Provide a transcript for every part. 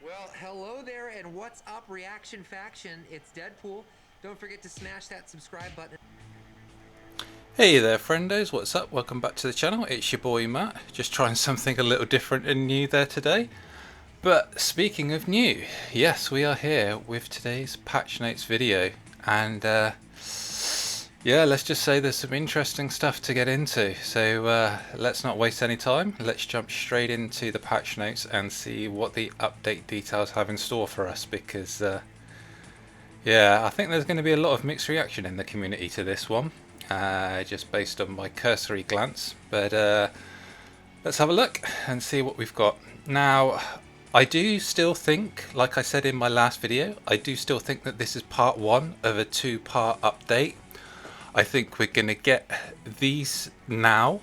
Well, hello there, and what's up, Reaction Faction? It's Deadpool. Don't forget to smash that subscribe button. Hey there friendos, what's up? Welcome back to the channel. It's your boy Matt, just trying something a little different and new there today. But speaking of new, yes, we are here with today's patch notes video, and yeah, let's just say there's some interesting stuff to get into. So let's not waste any time. Let's jump straight into the patch notes and see what the update details have in store for us, because yeah, I think there's going to be a lot of mixed reaction in the community to this one, just based on my cursory glance. But let's have a look and see what we've got. Now, I do still think, like I said in my last video, I do still think that this is part one of a two-part update. I think we're going to get these now,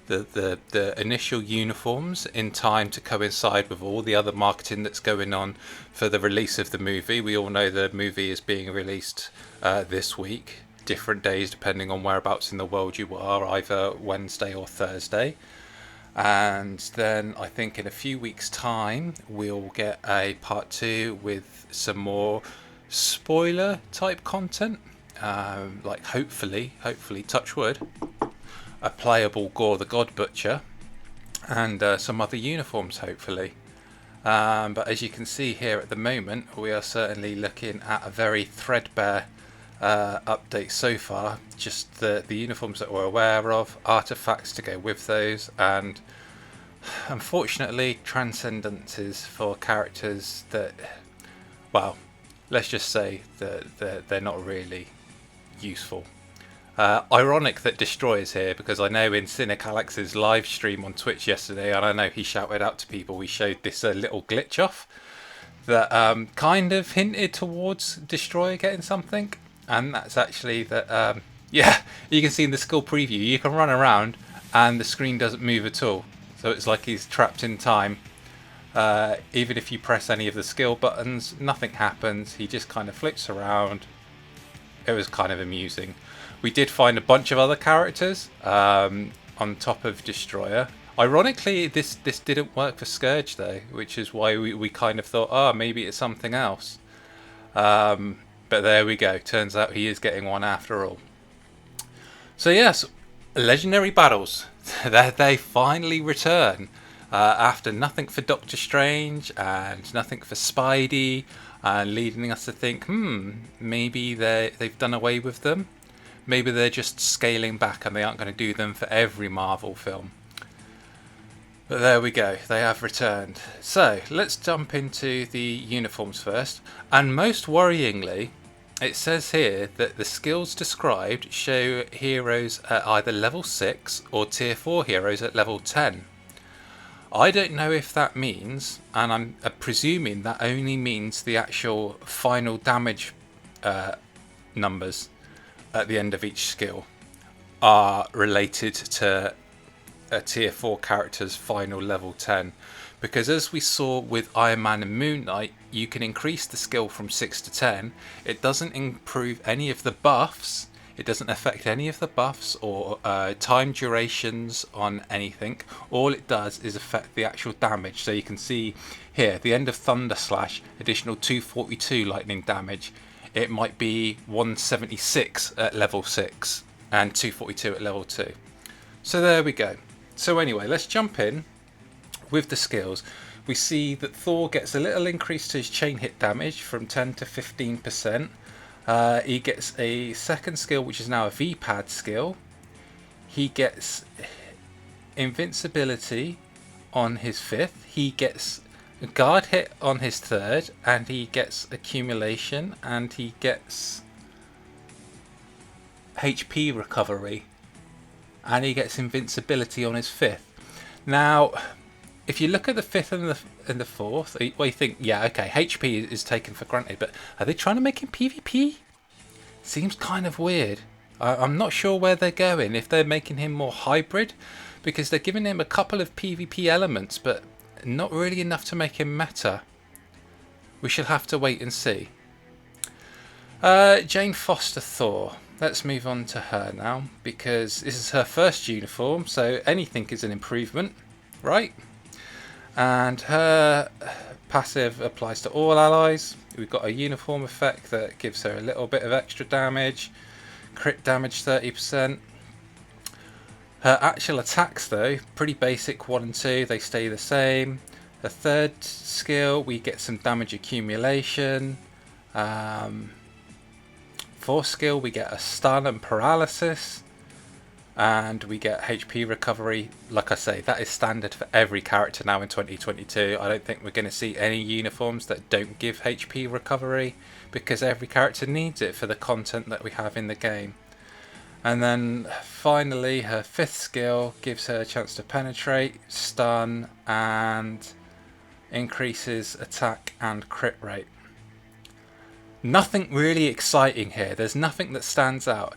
the initial uniforms, in time to coincide with all the other marketing that's going on for the release of the movie. We all know the movie is being released this week, different days depending on whereabouts in the world you are, either Wednesday or Thursday. And then I think in a few weeks' time we'll get a part two with some more spoiler type content. Like hopefully, touch wood, a playable Gore the God Butcher, and some other uniforms hopefully. But as you can see here at the moment, we are certainly looking at a very threadbare update so far. Just the uniforms that we're aware of, artifacts to go with those, and unfortunately transcendences for characters that, well, let's just say that they're not really useful. Ironic that Destroy is here, because I know in Cynic Alex's live stream on Twitch yesterday, and I know he shouted out to people, we showed this little glitch off that kind of hinted towards Destroyer getting something, and that's actually that yeah, you can see in the skill preview you can run around and the screen doesn't move at all, so it's like he's trapped in time. Even if you press any of the skill buttons, nothing happens, he just kind of flips around. It was kind of amusing. We did find a bunch of other characters on top of Destroyer. Ironically, this didn't work for Scourge though, which is why we kind of thought, oh, maybe it's something else. But there we go. Turns out he is getting one after all. So yes, Legendary Battles. They finally return. After nothing for Doctor Strange and nothing for Spidey, leading us to think, maybe they've done away with them. Maybe they're just scaling back and they aren't going to do them for every Marvel film. But there we go, they have returned. So let's jump into the uniforms first. And most worryingly, it says here that the skills described show heroes at either level 6 or tier 4 heroes at level 10. I don't know if that means, and I'm presuming that only means the actual final damage numbers at the end of each skill are related to a tier 4 character's final level 10. Because as we saw with Iron Man and Moon Knight, you can increase the skill from 6 to 10. It doesn't improve any of the buffs. It doesn't affect any of the buffs or time durations on anything. All it does is affect the actual damage. So you can see here, at the end of Thunder Slash, additional 242 lightning damage. It might be 176 at level 6 and 242 at level 2. So there we go. So anyway, let's jump in with the skills. We see that Thor gets a little increase to his chain hit damage from 10 to 15%. He gets a second skill, which is now a V-pad skill. He gets invincibility on his 5th. He gets a guard hit on his 3rd, and he gets accumulation, and he gets HP recovery, and he gets invincibility on his 5th. Now, if you look at the 5th and the 4th, well, you think, yeah, okay, HP is taken for granted, but are they trying to make him PvP? Seems kind of weird. I'm not sure where they're going, if they're making him more hybrid, because they're giving him a couple of PvP elements, but not really enough to make him meta. We shall have to wait and see. Jane Foster Thor. Let's move on to her now, because this is her first uniform, so anything is an improvement, right? And her passive applies to all allies. We've got a uniform effect that gives her a little bit of extra damage. Crit damage 30%. Her actual attacks though, pretty basic, 1 and 2, they stay the same. The third skill, we get some damage accumulation. Fourth skill, we get a stun and paralysis. And we get HP recovery. Like I say, that is standard for every character now in 2022. I don't think we're going to see any uniforms that don't give HP recovery, because every character needs it for the content that we have in the game. And then finally, her fifth skill gives her a chance to penetrate, stun, and increases attack and crit rate. Nothing really exciting here. There's nothing that stands out.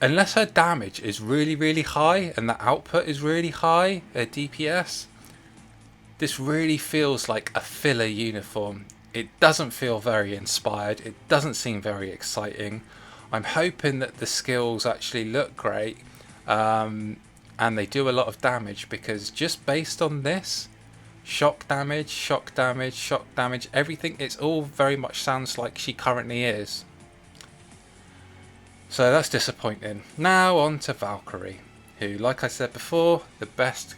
Unless her damage is really, really high and the output is really high, her DPS, this really feels like a filler uniform. It doesn't feel very inspired. It doesn't seem very exciting. I'm hoping that the skills actually look great and they do a lot of damage, because just based on this, shock damage, shock damage, shock damage, everything, it's all very much sounds like she currently is. So that's disappointing. Now on to Valkyrie, who, like I said before, the best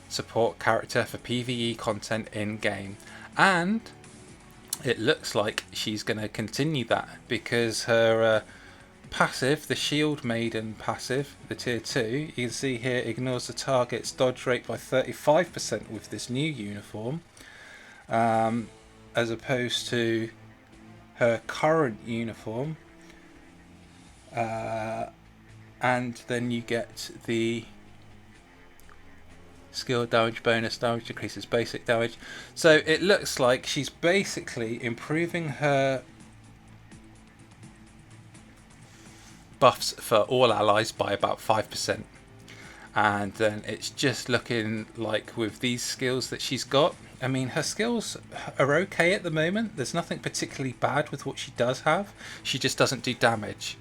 support character for PvE content in game. And it looks like she's going to continue that, because her passive, the Shield Maiden passive, the tier 2, you can see here, ignores the target's dodge rate by 35% with this new uniform, as opposed to her current uniform. And then you get the skill damage bonus, damage decreases basic damage. So it looks like she's basically improving her buffs for all allies by about 5%. And then it's just looking like with these skills that she's got, I mean, her skills are okay at the moment. There's nothing particularly bad with what she does have. She just doesn't do damage.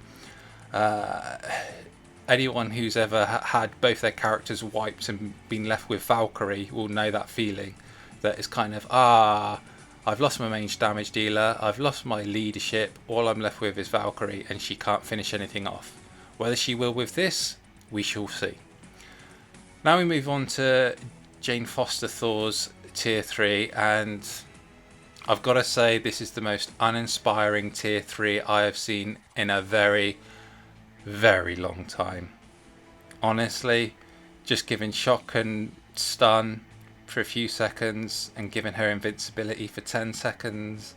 Anyone who's ever had both their characters wiped and been left with Valkyrie will know that feeling. That is kind of, I've lost my range damage dealer, I've lost my leadership, all I'm left with is Valkyrie, and she can't finish anything off. Whether she will with this, we shall see. Now we move on to Jane Foster Thor's tier 3, and I've got to say this is the most uninspiring tier 3 I have seen in a very, very long time. Honestly, just giving shock and stun for a few seconds and giving her invincibility for 10 seconds.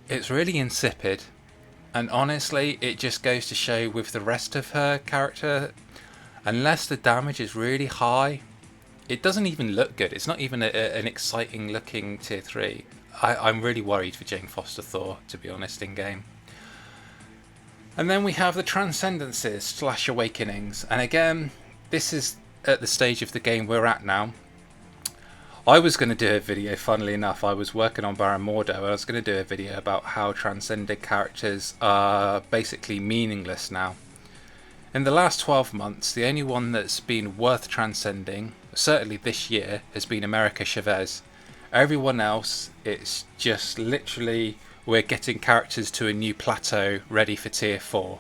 It's really insipid, and honestly it just goes to show with the rest of her character, unless the damage is really high, it doesn't even look good. It's not even an exciting looking tier 3. I'm really worried for Jane Foster Thor, to be honest, in game. And then we have the Transcendences / Awakenings, and again, this is at the stage of the game we're at now. I was going to do a video, funnily enough, I was working on Baron Mordo, and I was going to do a video about how transcended characters are basically meaningless now. In the last 12 months, the only one that's been worth transcending, certainly this year, has been America Chavez. Everyone else, it's just literally, we're getting characters to a new plateau ready for tier 4.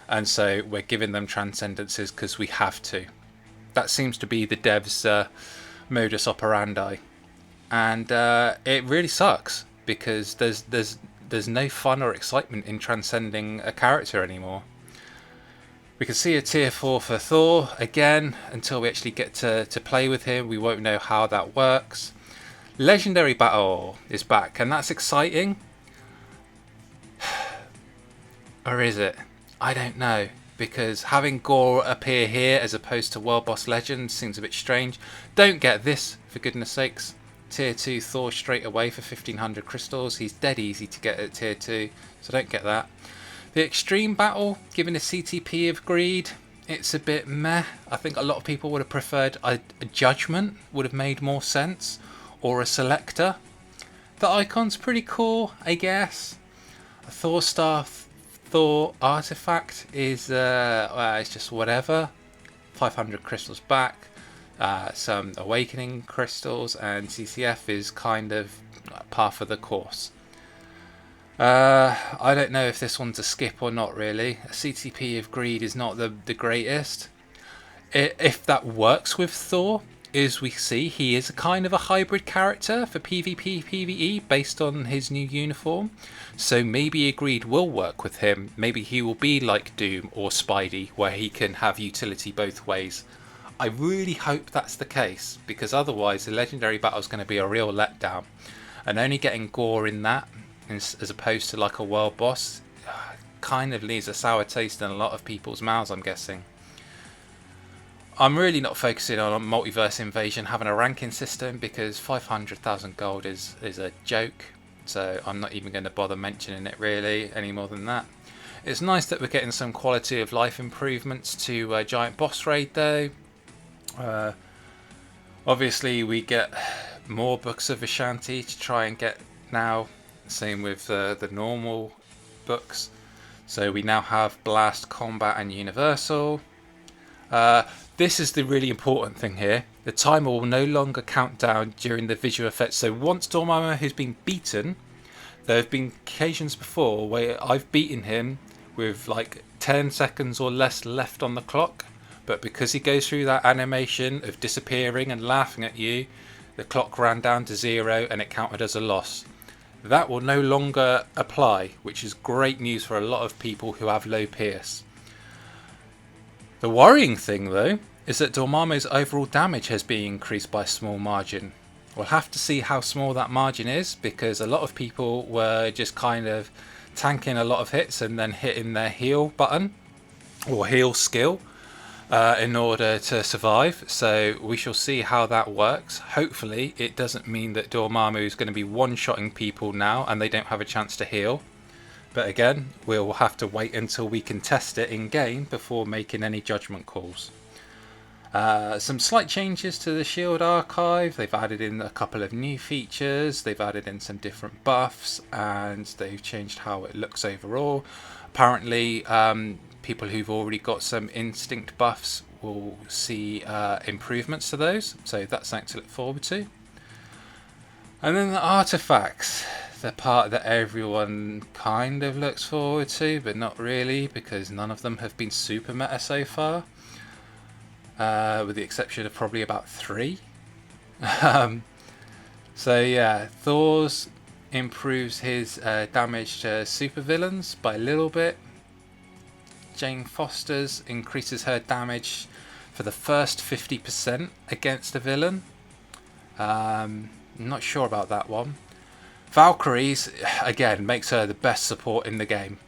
And so we're giving them transcendences because we have to. That seems to be the devs' modus operandi. And it really sucks, because there's no fun or excitement in transcending a character anymore. We can see a tier 4 for Thor. Again, until we actually get to play with him, we won't know how that works. Legendary Battle is back, and that's exciting. Or is it? I don't know, because having Gore appear here as opposed to World Boss Legend seems a bit strange. Don't get this, for goodness sakes. Tier 2 Thor straight away for 1500 crystals. He's dead easy to get at tier 2, so don't get that. The Extreme Battle, given a CTP of Greed, it's a bit meh. I think a lot of people would have preferred a Judgment, would have made more sense, or a Selector. The icon's pretty cool, I guess. A Thor Staff, Thor Artifact is, it's just whatever. 500 crystals back. some awakening crystals, and CCF is kind of par for the course. I don't know if this one's a skip or not really. A CTP of greed is not the greatest. If that works with Thor, as we see, he is a kind of a hybrid character for PvP, PvE based on his new uniform. So maybe Agreed will work with him. Maybe he will be like Doom or Spidey, where he can have utility both ways. I really hope that's the case, because otherwise the Legendary Battle is going to be a real letdown. And only getting gore in that, as opposed to like a world boss, kind of leaves a sour taste in a lot of people's mouths, I'm guessing. I'm really not focusing on Multiverse Invasion having a ranking system, because 500,000 gold is a joke, so I'm not even going to bother mentioning it really any more than that. It's nice that we're getting some quality of life improvements to Giant Boss Raid though. Obviously we get more books of Ashanti to try and get now, same with the normal books. So we now have Blast, Combat and Universal. This is the really important thing here. The timer will no longer count down during the visual effects. So once Dormammu has been beaten, there have been occasions before where I've beaten him with like 10 seconds or less left on the clock. But because he goes through that animation of disappearing and laughing at you, the clock ran down to 0 and it counted as a loss. That will no longer apply, which is great news for a lot of people who have low Pierce. The worrying thing though is that Dormammu's overall damage has been increased by a small margin. We'll have to see how small that margin is, because a lot of people were just kind of tanking a lot of hits and then hitting their heal button or heal skill in order to survive. So we shall see how that works. Hopefully it doesn't mean that Dormammu is going to be one-shotting people now and they don't have a chance to heal. But again, we'll have to wait until we can test it in game before making any judgment calls. Some slight changes to the Shield archive. They've added in a couple of new features. They've added in some different buffs, and they've changed how it looks overall. Apparently, people who've already got some instinct buffs will see improvements to those. So that's something to look forward to. And then the artifacts. The part that everyone kind of looks forward to, but not really, because none of them have been super meta so far, with the exception of probably about 3. So yeah, Thor's improves his damage to supervillains by a little bit. Jane Foster's increases her damage for the first 50% against a villain. Not sure about that one. Valkyrie's, again, makes her the best support in the game.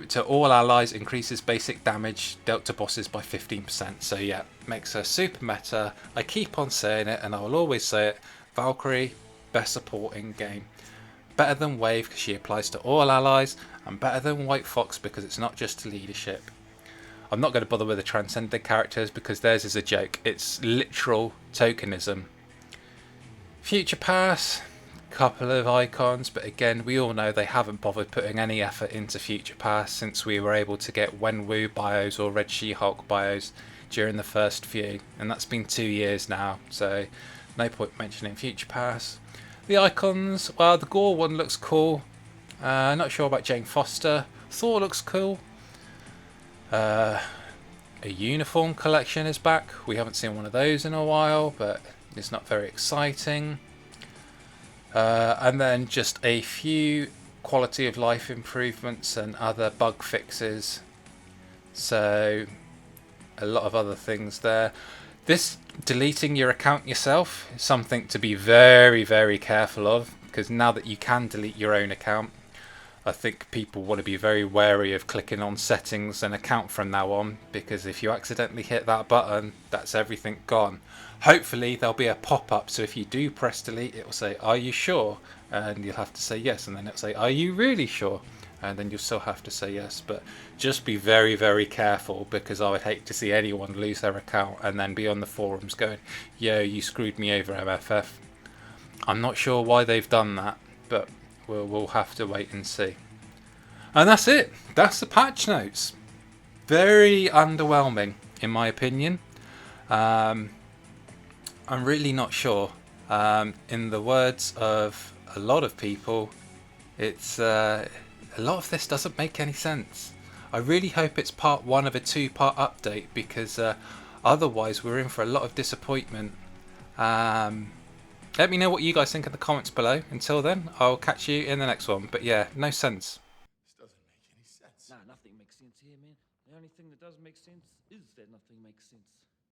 To all allies, increases basic damage dealt to bosses by 15%. So yeah, makes her super meta. I keep on saying it and I will always say it. Valkyrie, best support in game. Better than Wave because she applies to all allies, and better than White Fox because it's not just leadership. I'm not going to bother with the transcendent characters because theirs is a joke. It's literal tokenism. Future Pass. Couple of icons, but again we all know they haven't bothered putting any effort into Future Pass since we were able to get Wenwu bios or Red She-Hulk bios during the first few, and that's been 2 years now, so no point mentioning Future Pass. The icons, well, the Gore one looks cool. Not sure about Jane Foster. Thor looks cool. A uniform collection is back. We haven't seen one of those in a while, but it's not very exciting. And then just a few quality of life improvements and other bug fixes. So a lot of other things there. This deleting your account yourself is something to be very, very careful of, because now that you can delete your own account, I think people want to be very wary of clicking on settings and account from now on, because if you accidentally hit that button, that's everything gone. Hopefully there'll be a pop-up, so if you do press delete, it will say, are you sure? And you'll have to say yes, and then it'll say, are you really sure? And then you'll still have to say yes. But just be very, very careful, because I would hate to see anyone lose their account and then be on the forums going, yo, you screwed me over, MFF. I'm not sure why they've done that, but we'll have to wait and see. And that's it. That's the patch notes. Very underwhelming, in my opinion. I'm really not sure. In the words of a lot of people, it's a lot of this doesn't make any sense. I really hope it's part one of a two-part update, because otherwise we're in for a lot of disappointment. Let me know what you guys think in the comments below. Until then, I'll catch you in the next one. But yeah, no sense. This doesn't make any sense. Nah, nothing makes sense here, man. The only thing that does make sense is that nothing makes sense.